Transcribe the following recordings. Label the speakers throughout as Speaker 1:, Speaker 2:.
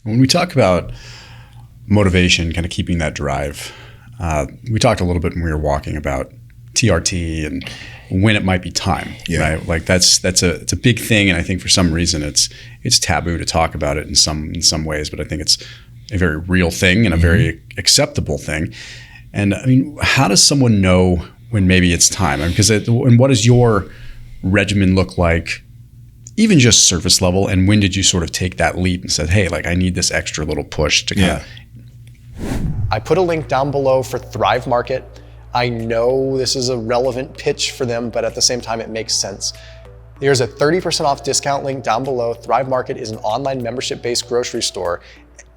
Speaker 1: When we talk about motivation, kind of keeping that drive, we talked a little bit when we were walking about TRT and when it might be time, right? Like it's a big thing, and I think for some reason it's taboo to talk about it in some ways, but I think it's a very real thing and a very acceptable thing. And I mean, how does someone know when maybe it's time? And what does your regimen look like, even just surface level? And when did you sort of take that leap and said, hey, like I need this extra little push to kind of.
Speaker 2: I put a link down below for Thrive Market. I know this is a relevant pitch for them, but at the same time, it makes sense. There's a 30% off discount link down below. Thrive Market is an online membership-based grocery store,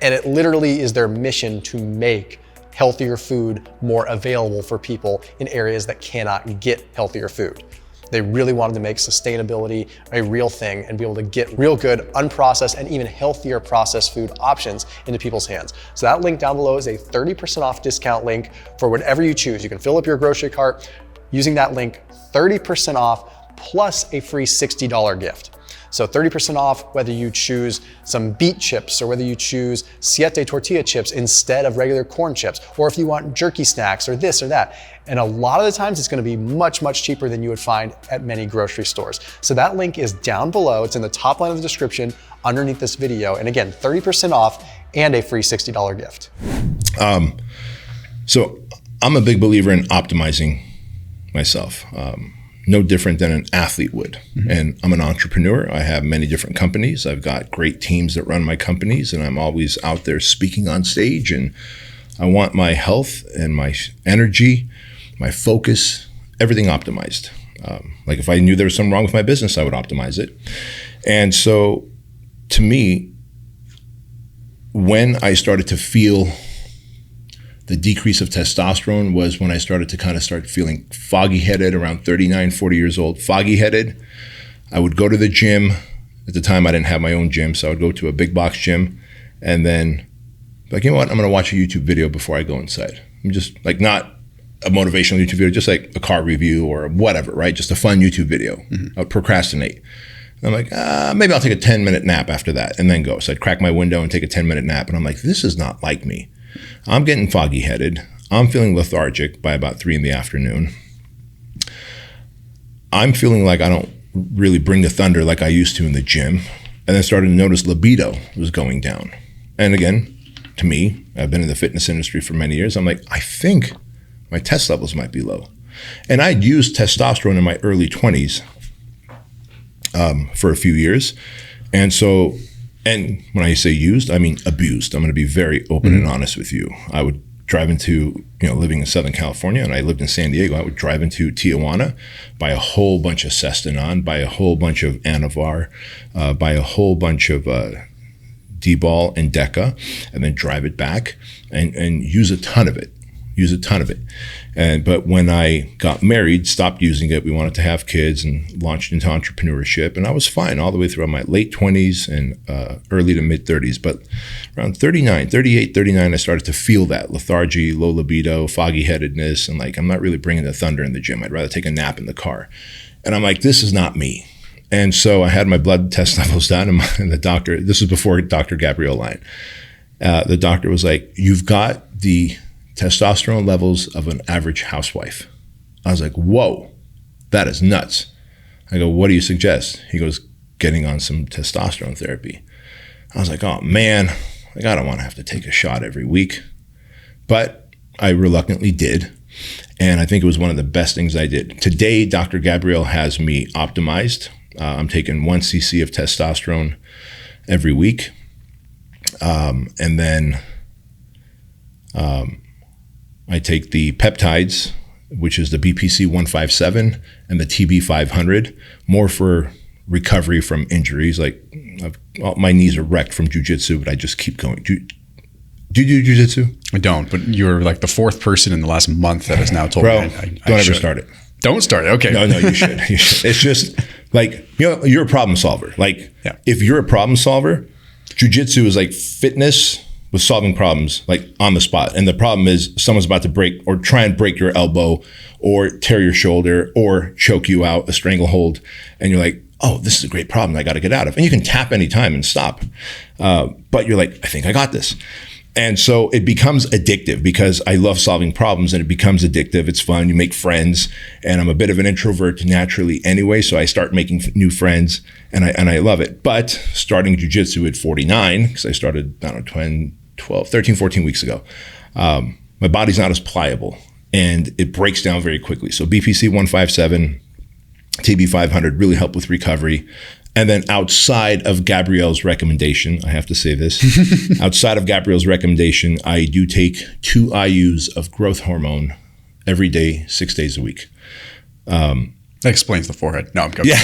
Speaker 2: and it literally is their mission to make healthier food more available for people in areas that cannot get healthier food. They really wanted to make sustainability a real thing and be able to get real good, unprocessed, and even healthier processed food options into people's hands. So that link down below is a 30% off discount link for whatever you choose. You can fill up your grocery cart using that link, 30% off plus a free $60 gift. So 30% off whether you choose some beet chips or whether you choose siete tortilla chips instead of regular corn chips, or if you want jerky snacks or this or that. And a lot of the times it's gonna be much, much cheaper than you would find at many grocery stores. So that link is down below. It's in the top line of the description underneath this video. And again, 30% off and a free $60 gift.
Speaker 3: So I'm a big believer in optimizing myself. No different than an athlete would. And I'm an entrepreneur. I have many different companies. I've got great teams that run my companies, and I'm always out there speaking on stage, and I want my health and my energy, my focus, everything optimized. Like if I knew there was something wrong with my business, I would optimize it. And so to me, when I started to feel the decrease of testosterone was when I started to start feeling foggy-headed around 39, 40 years old. Foggy-headed. I would go to the gym. At the time, I didn't have my own gym, so I would go to a big box gym and then, like, you know what? I'm going to watch a YouTube video before I go inside. I'm just, like, not a motivational YouTube video, just like a car review or whatever, right? Just a fun YouTube video. I would procrastinate. And I'm like, maybe I'll take a 10-minute nap after that and then go. So I'd crack my window and take a 10-minute nap. And I'm like, this is not like me. I'm getting foggy-headed. I'm feeling lethargic by about 3 in the afternoon. I'm feeling like I don't really bring the thunder like I used to in the gym. And then started to notice libido was going down. And again, to me, I've been in the fitness industry for many years. I'm like, I think my test levels might be low. And I'd used testosterone in my early 20s for a few years. And so, and when I say used, I mean abused. I'm going to be very open and honest with you. I would drive into, living in Southern California, and I lived in San Diego, I would drive into Tijuana, buy a whole bunch of Sestanon, buy a whole bunch of Anavar, buy a whole bunch of D-Ball and Deca, and then drive it back and use a ton of it. But when I got married, stopped using it. We wanted to have kids and launched into entrepreneurship. And I was fine all the way through my late 20s and early to mid 30s. But around 38, 39, I started to feel that lethargy, low libido, foggy headedness. And like, I'm not really bringing the thunder in the gym. I'd rather take a nap in the car. And I'm like, this is not me. And so I had my blood test levels done. And the doctor, this was before Dr. Gabrielle Lyon. The doctor was like, you've got the testosterone levels of an average housewife. I was like, whoa, that is nuts. I go, what do you suggest? He goes, getting on some testosterone therapy. I was like, oh man, like I don't want to have to take a shot every week. But I reluctantly did. And I think it was one of the best things I did. Today, Dr. Gabrielle has me optimized. I'm taking 1 cc of testosterone every week. And then I take the peptides, which is the BPC 157 and the TB 500, more for recovery from injuries. Like my knees are wrecked from jujitsu, but I just keep going. Do you do jujitsu?
Speaker 1: I don't, but you're like the 4th person in the last month that has now told
Speaker 3: me
Speaker 1: I
Speaker 3: don't ever
Speaker 1: should.
Speaker 3: start it.
Speaker 1: Don't start it. Okay.
Speaker 3: No, you should. You should. It's just like, you're a problem solver. Like if you're a problem solver, jujitsu is like fitness with solving problems like on the spot. And the problem is someone's about to break or try and break your elbow or tear your shoulder or choke you out, a stranglehold. And you're like, oh, this is a great problem I got to get out of. And you can tap anytime and stop. But you're like, I think I got this. And so it becomes addictive because I love solving problems, and it becomes addictive. It's fun. You make friends, and I'm a bit of an introvert naturally anyway. So I start making new friends, and I love it. But starting jujitsu at 49, because I started, I don't know, 13, 14 weeks ago, my body's not as pliable and it breaks down very quickly. So BPC 157, TB 500 really help with recovery. And then outside of Gabrielle's recommendation, I have to say this, outside of Gabrielle's recommendation, I do take 2 IUs of growth hormone every day, 6 days a week.
Speaker 1: That explains the forehead. No, I'm joking.
Speaker 3: Yeah.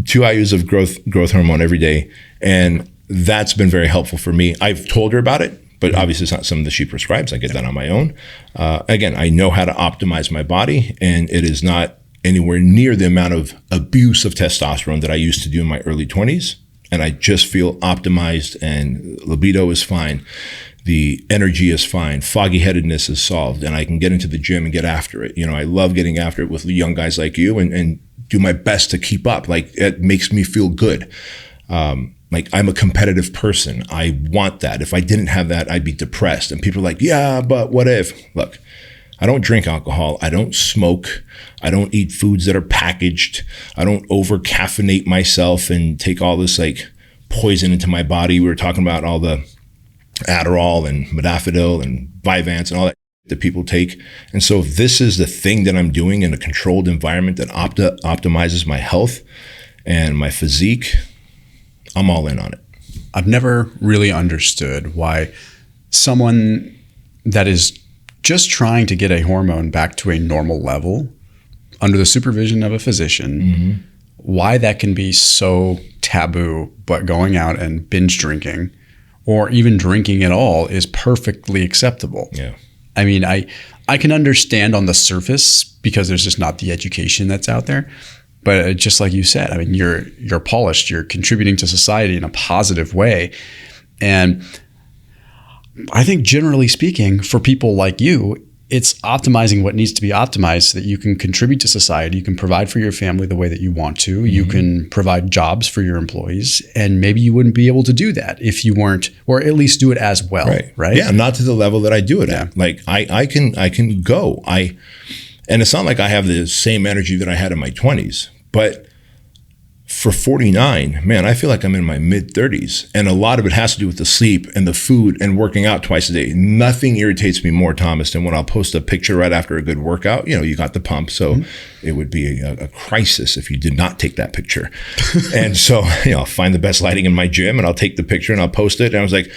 Speaker 3: 2 IUs of growth hormone every day. And that's been very helpful for me. I've told her about it, but obviously it's not something that she prescribes. I get that on my own. Again, I know how to optimize my body, and it is not anywhere near the amount of abuse of testosterone that I used to do in my early 20s. And I just feel optimized, and libido is fine. The energy is fine. Foggy headedness is solved, and I can get into the gym and get after it. You know, I love getting after it with young guys like you, and do my best to keep up. Like, it makes me feel good. Like, I'm a competitive person. I want that. If I didn't have that, I'd be depressed. And people are like, yeah, but what if? Look, I don't drink alcohol. I don't smoke. I don't eat foods that are packaged. I don't over caffeinate myself and take all this like poison into my body. We were talking about all the Adderall and Modafinil and Vyvanse and all that people take. And so if this is the thing that I'm doing in a controlled environment that optimizes my health and my physique, I'm all in on it.
Speaker 1: I've never really understood why someone that is just trying to get a hormone back to a normal level under the supervision of a physician, why that can be so taboo, but going out and binge drinking or even drinking at all is perfectly acceptable.
Speaker 3: Yeah.
Speaker 1: I mean, I can understand on the surface because there's just not the education that's out there. But just like you said, I mean, you're polished, you're contributing to society in a positive way. And I think generally speaking, for people like you, it's optimizing what needs to be optimized so that you can contribute to society, you can provide for your family the way that you want to, you can provide jobs for your employees, and maybe you wouldn't be able to do that if you weren't, or at least do it as well, right?
Speaker 3: Yeah, not to the level that I do it at. Like I can go. And it's not like I have the same energy that I had in my 20s, but for 49, man, I feel like I'm in my mid 30s. And a lot of it has to do with the sleep and the food and working out twice a day. Nothing irritates me more, Thomas, than when I'll post a picture right after a good workout. You know, you got the pump. So it would be a crisis if you did not take that picture. And so, you know, I'll find the best lighting in my gym and I'll take the picture and I'll post it. And I was like,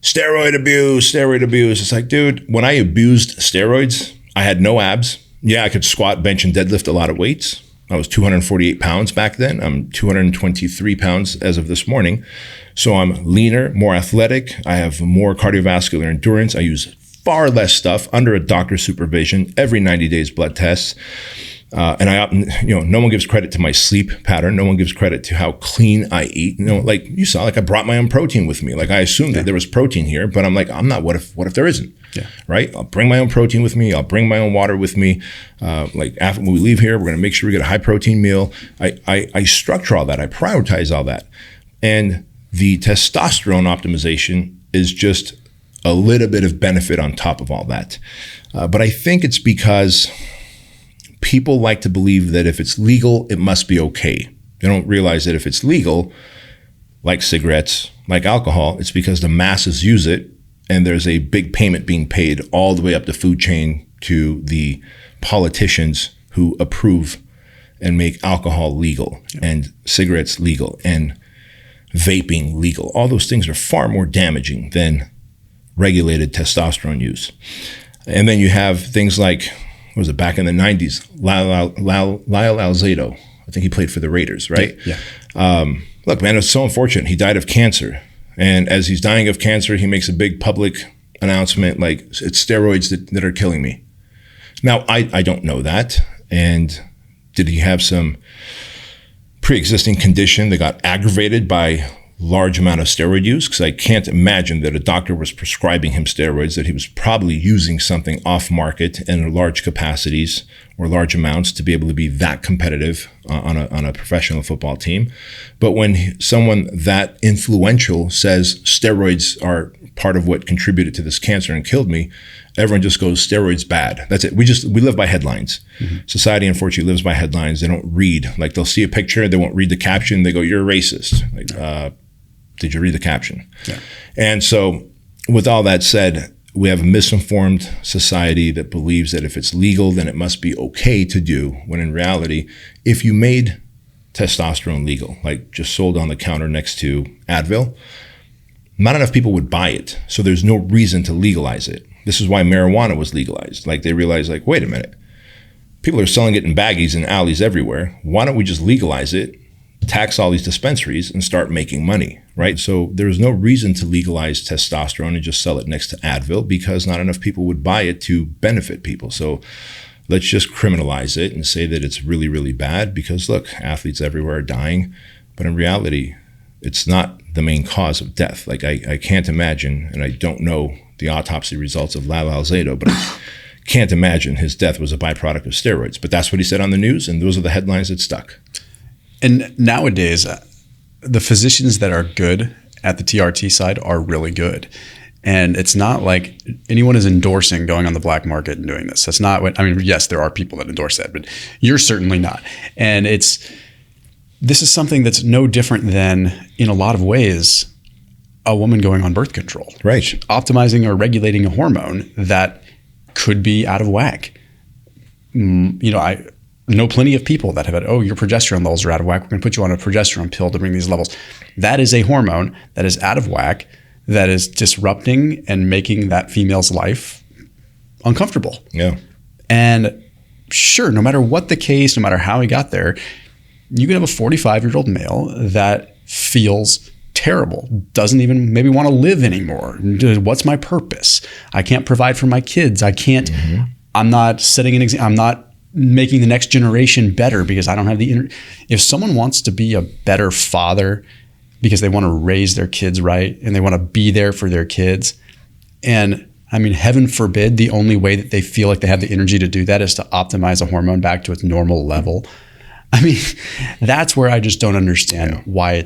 Speaker 3: steroid abuse. It's like, dude, when I abused steroids, I had no abs. Yeah, I could squat, bench, and deadlift a lot of weights. I was 248 pounds back then. I'm 223 pounds as of this morning. So I'm leaner, more athletic. I have more cardiovascular endurance. I use far less stuff under a doctor's supervision, every 90 days blood tests. And no one gives credit to my sleep pattern. No one gives credit to how clean I eat. You know, like you saw, like I brought my own protein with me. Like I assumed that there was protein here, but I'm like, I'm not. What if there isn't? Yeah. Right. I'll bring my own protein with me. I'll bring my own water with me. Like after when we leave here, we're going to make sure we get a high protein meal. I structure all that. I prioritize all that. And the testosterone optimization is just a little bit of benefit on top of all that. But I think it's because people like to believe that if it's legal, it must be okay. They don't realize that if it's legal, like cigarettes, like alcohol, it's because the masses use it and there's a big payment being paid all the way up the food chain to the politicians who approve and make alcohol legal and cigarettes legal and vaping legal. All those things are far more damaging than regulated testosterone use. And then you have things like, what was it, back in the 90s, Lyle Alzado. I think he played for the Raiders, right?
Speaker 1: Yeah.
Speaker 3: Look, man, it's so unfortunate. He died of cancer. And as he's dying of cancer, he makes a big public announcement like, it's steroids that are killing me. Now, I don't know that. And did he have some pre-existing condition that got aggravated by large amount of steroid use, because I can't imagine that a doctor was prescribing him steroids, that he was probably using something off market in large capacities or large amounts to be able to be that competitive on a professional football team. But when someone that influential says steroids are part of what contributed to this cancer and killed me, everyone just goes, steroids bad. That's it. We live by headlines. Society, unfortunately, lives by headlines. They don't read. Like, they'll see a picture, they won't read the caption. They go, "You're a racist." Like, did you read the caption? Yeah. And so, with all that said, we have a misinformed society that believes that if it's legal, then it must be okay to do. When in reality, if you made testosterone legal, like just sold on the counter next to Advil, not enough people would buy it. So there's no reason to legalize it. This is why marijuana was legalized. Like, they realized, like, wait a minute, people are selling it in baggies in alleys everywhere. Why don't we just legalize it, tax all these dispensaries, and start making money, right? So there's no reason to legalize testosterone and just sell it next to Advil, because not enough people would buy it to benefit people. So let's just criminalize it and say that it's really, really bad, because look, athletes everywhere are dying. But in reality, it's not the main cause of death. Like, I can't imagine, and I don't know the autopsy results of Lyle Alzado, but I can't imagine his death was a byproduct of steroids. But that's what he said on the news, and those are the headlines that stuck.
Speaker 1: And nowadays, the physicians that are good at the TRT side are really good. And it's not like anyone is endorsing going on the black market and doing this. That's not what, I mean, yes, there are people that endorse that, but you're certainly not. And this is something that's no different than, in a lot of ways, a woman going on birth control.
Speaker 3: Right.
Speaker 1: Optimizing or regulating a hormone that could be out of whack. I know plenty of people that have had, your progesterone levels are out of whack. We're going to put you on a progesterone pill to bring these levels. That is a hormone that is out of whack, that is disrupting and making that female's life uncomfortable.
Speaker 3: Yeah.
Speaker 1: And sure, no matter what the case, no matter how he got there, you could have a 45-year-old male that feels terrible, doesn't even maybe want to live anymore. What's my purpose? I can't provide for my kids. I can't, I'm not setting an example. I'm not making the next generation better because I don't have if someone wants to be a better father because they want to raise their kids right and they want to be there for their kids, and I mean, heaven forbid, the only way that they feel like they have the energy to do that is to optimize a hormone back to its normal level. I mean, that's where I just don't understand why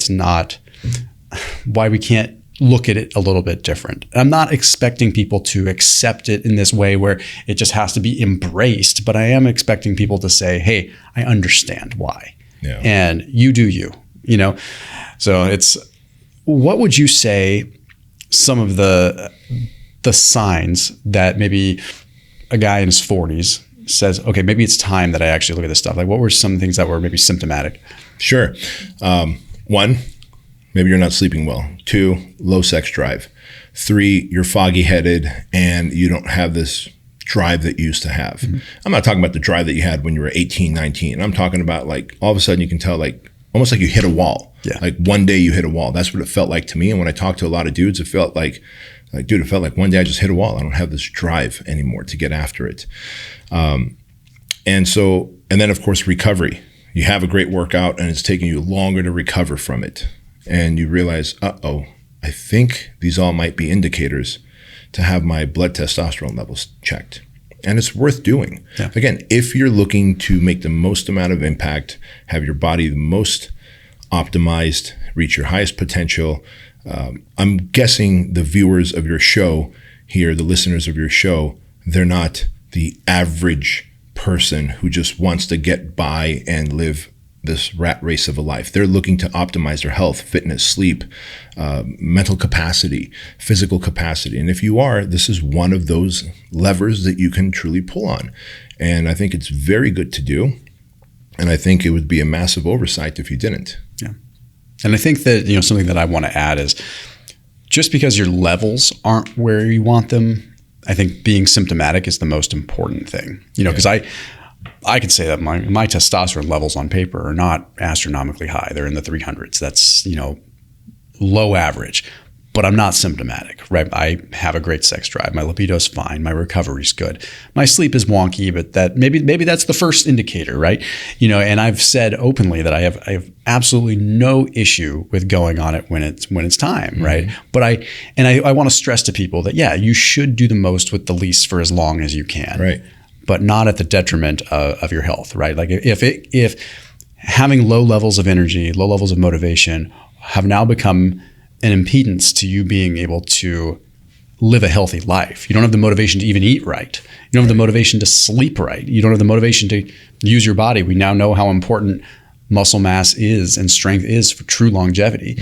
Speaker 1: we can't look at it a little bit different. I'm not expecting people to accept it in this way where it just has to be embraced, but I am expecting people to say, hey, I understand why. Yeah. And you do you, So what would you say some of the signs that maybe a guy in his 40s says, okay, maybe it's time that I actually look at this stuff? Like, what were some things that were maybe symptomatic?
Speaker 3: Sure. One, maybe you're not sleeping well. 2, low sex drive. 3, you're foggy headed and you don't have this drive that you used to have. Mm-hmm. I'm not talking about the drive that you had when you were 18, 19. I'm talking about, like, all of a sudden you can tell, like, almost like you hit a wall. Yeah. Like, one day you hit a wall. That's what it felt like to me. And when I talked to a lot of dudes, it felt like one day I just hit a wall. I don't have this drive anymore to get after it. And then of course, recovery. You have a great workout and it's taking you longer to recover from it. And you realize, I think these all might be indicators to have my blood testosterone levels checked. And it's worth doing. Yeah. Again, if you're looking to make the most amount of impact, have your body the most optimized, reach your highest potential, I'm guessing the viewers of your show here, the listeners of your show, they're not the average person who just wants to get by and live this rat race of a life. They're looking to optimize their health, fitness, sleep, mental capacity, physical capacity. And if you are, this is one of those levers that you can truly pull on. And I think it's very good to do. And I think it would be a massive oversight if you didn't.
Speaker 1: Yeah. And I think that, something that I want to add is just because your levels aren't where you want them, I think being symptomatic is the most important thing, because I could say that my testosterone levels on paper are not astronomically high. They're in the 300s. That's, low average. but I'm not symptomatic, right? I have a great sex drive. My libido's fine. My recovery's good. My sleep is wonky, but that maybe that's the first indicator, right? And I've said openly that I have absolutely no issue with going on it when it's time, right? But I want to stress to people that you should do the most with the least for as long as you can,
Speaker 3: right?
Speaker 1: But not at the detriment of your health, right? Like if having low levels of energy, low levels of motivation have now become an impedance to you being able to live a healthy life. You don't have the motivation to even eat right. You don't have the motivation to sleep right. You don't have the motivation to use your body. We now know how important muscle mass is and strength is for true longevity.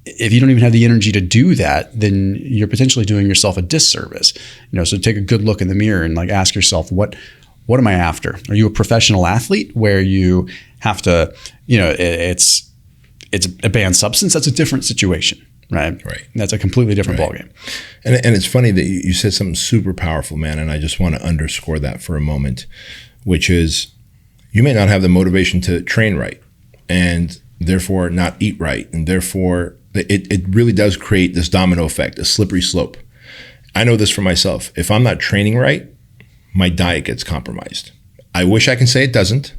Speaker 1: If you don't even have the energy to do that, then you're potentially doing yourself a disservice. So take a good look in the mirror and like ask yourself, what am I after? Are you a professional athlete where you have to, it's a banned substance? That's a different situation. Right. That's a completely different ballgame.
Speaker 3: And it's funny that you said something super powerful, man. And I just want to underscore that for a moment, which is you may not have the motivation to train right and therefore not eat right. And therefore it really does create this domino effect, a slippery slope. I know this for myself. If I'm not training right, my diet gets compromised. I wish I can say it doesn't,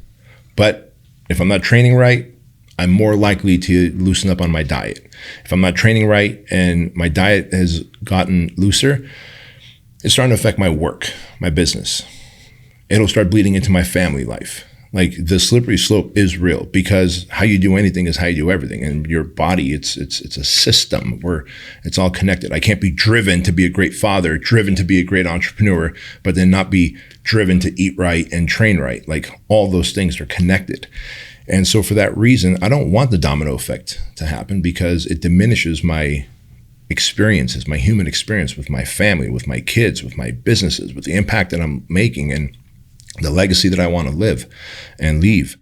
Speaker 3: but if I'm not training right, I'm more likely to loosen up on my diet. If I'm not training right and my diet has gotten looser, it's starting to affect my work, my business. It'll start bleeding into my family life. Like the slippery slope is real because how you do anything is how you do everything. And your body, it's a system where it's all connected. I can't be driven to be a great father, driven to be a great entrepreneur, but then not be driven to eat right and train right. Like all those things are connected. And so for that reason, I don't want the domino effect to happen because it diminishes my experiences, my human experience with my family, with my kids, with my businesses, with the impact that I'm making and the legacy that I want to live and leave.